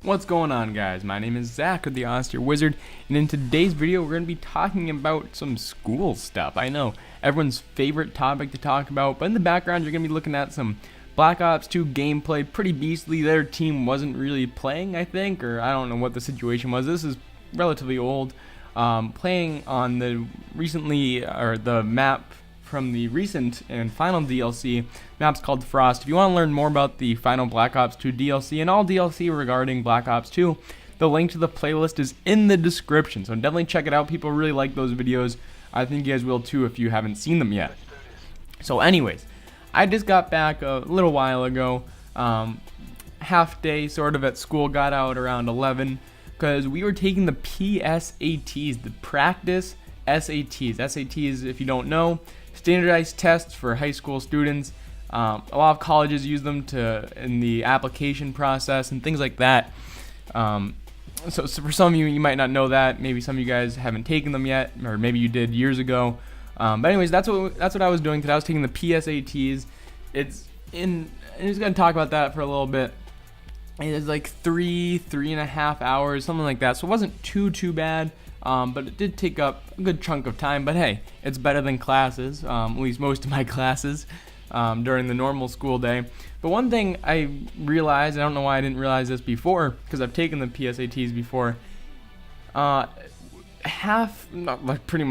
What's going on, guys? My name is Zach of the Austere Wizard, and in today's video we're going to be talking about some school stuff. I know, everyone's favorite topic to talk about, but in the background you're going to be looking at some Black Ops 2 gameplay. Pretty beastly. Their team wasn't really playing, I think, or I don't know what the situation was. This is relatively old. Playing on the map from the recent and final DLC. Map's called Frost. If you want to learn more about the final Black Ops 2 DLC and all DLC regarding Black Ops 2, the link to the playlist is in the description, so definitely check it out. People really like those videos. I think you guys will too if you haven't seen them yet. So anyways, I just got back a little while ago, half day sort of at school, got out around 11 because we were taking the PSATs, the practice SATs. SATs, if you don't know, standardized tests for high school students. A lot of colleges use them in the application process and things like that. So for some of you, you might not know that. Maybe some of you guys haven't taken them yet, or maybe you did years ago. But anyways, that's what I was doing today. I was taking the PSATs. I'm just gonna talk about that for a little bit. It is like 3.5 hours, something like that. So it wasn't too bad. But it did take up a good chunk of time. But hey, it's better than classes, at least most of my classes, during the normal school day. But one thing I realized, I don't know why I didn't realize this before, because I've taken the PSATs before, pretty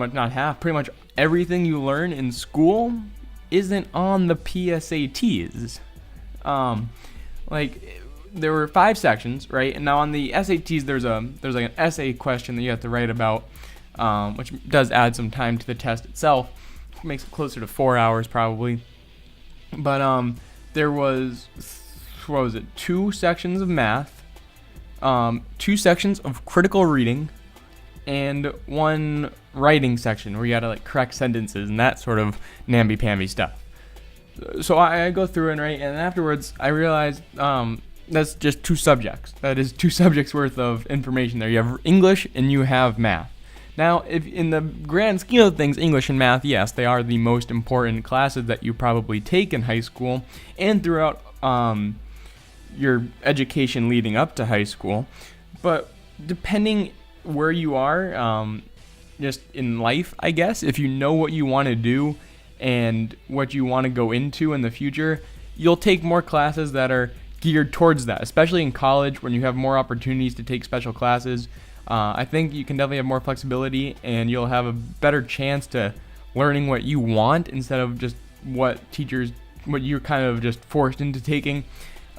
much everything you learn in school isn't on the PSATs. There were 5 sections, right? And now on the SATs, there's like an essay question that you have to write about, which does add some time to the test itself. It makes it closer to 4 hours probably. But there was 2 sections of math, 2 sections of critical reading, and 1 writing section where you had to correct sentences and that sort of namby-pamby stuff. So I go through it, right, and afterwards I realized that's just 2 subjects. That is 2 subjects worth of information there. You have English and you have math. Now, if in the grand scheme of things, English and math, yes, they are the most important classes that you probably take in high school and throughout your education leading up to high school. But depending where you are, just in life, I guess, if you know what you want to do and what you want to go into in the future, you'll take more classes that are geared towards that, especially in college when you have more opportunities to take special classes. I think you can definitely have more flexibility and you'll have a better chance to learning what you want instead of just what you're kind of just forced into taking.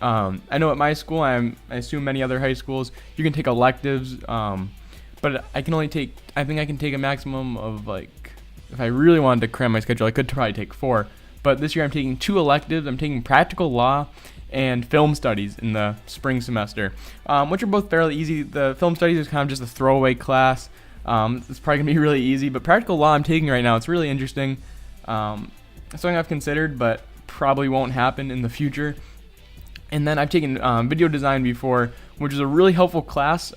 I know at my school, I assume many other high schools, you can take electives, but I think I can take a maximum of, if I really wanted to cram my schedule, I could probably take 4. But this year I'm taking 2 electives. I'm taking practical law and film studies in the spring semester, which are both fairly easy. The film studies is kind of just a throwaway class. It's probably going to be really easy, but practical law I'm taking right now, it's really interesting. Something I've considered, but probably won't happen in the future. And then I've taken video design before, which is a really helpful class,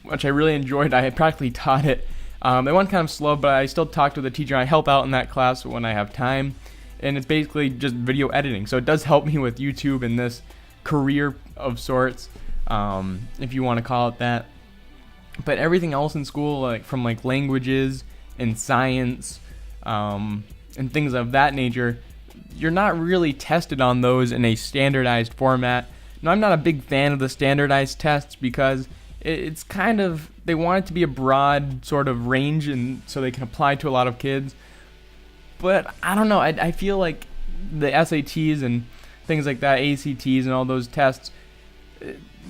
which I really enjoyed. I had practically taught it. They went kind of slow, but I still talk to the teacher. I help out in that class when I have time. And it's basically just video editing. So it does help me with YouTube and this career of sorts, if you want to call it that. But everything else in school, from languages and science, and things of that nature, you're not really tested on those in a standardized format. Now, I'm not a big fan of the standardized tests because it's kind of, they want it to be a broad sort of range and so they can apply to a lot of kids. But I don't know, I feel like the SATs and things like that, ACTs and all those tests,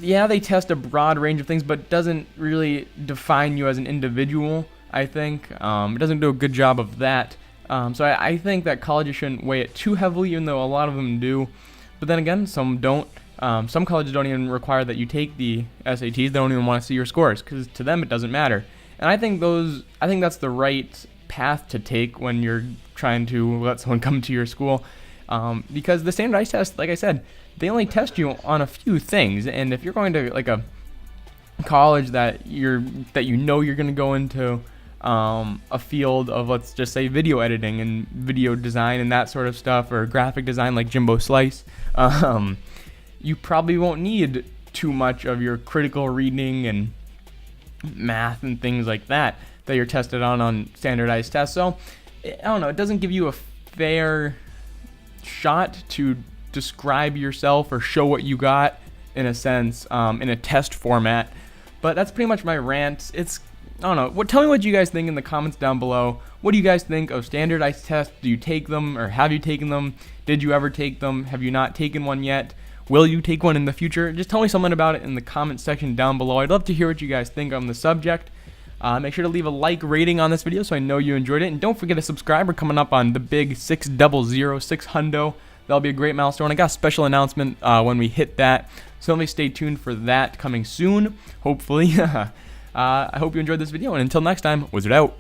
yeah, they test a broad range of things, but it doesn't really define you as an individual, I think. It doesn't do a good job of that. So I think that colleges shouldn't weigh it too heavily, even though a lot of them do. But then again, some don't. Some colleges don't even require that you take the SATs. They don't even want to see your scores, because to them it doesn't matter. And I think that's the right path to take when you're trying to let someone come to your school, because the standardized test, like I said, they only test you on a few things. And if you're going to a college that you're going to go into a field of, let's just say, video editing and video design and that sort of stuff, or graphic design like Jimbo Slice, you probably won't need too much of your critical reading and math and things like that you're tested on standardized tests. So I don't know, it doesn't give you a fair shot to describe yourself or show what you got in a sense, in a test format. But that's pretty much my rant. I don't know. Tell me what you guys think in the comments down below. What do you guys think of standardized tests? Do you take them, or have you taken them? Did you ever take them? Have you not taken one yet? Will you take one in the future? Just tell me something about it in the comment section down below. I'd love to hear what you guys think on the subject. Make sure to leave a like rating on this video so I know you enjoyed it. And don't forget to subscribe. We're coming up on the big 600. That'll be a great milestone. I got a special announcement when we hit that. So only stay tuned for that coming soon, hopefully. I hope you enjoyed this video. And until next time, Wizard out.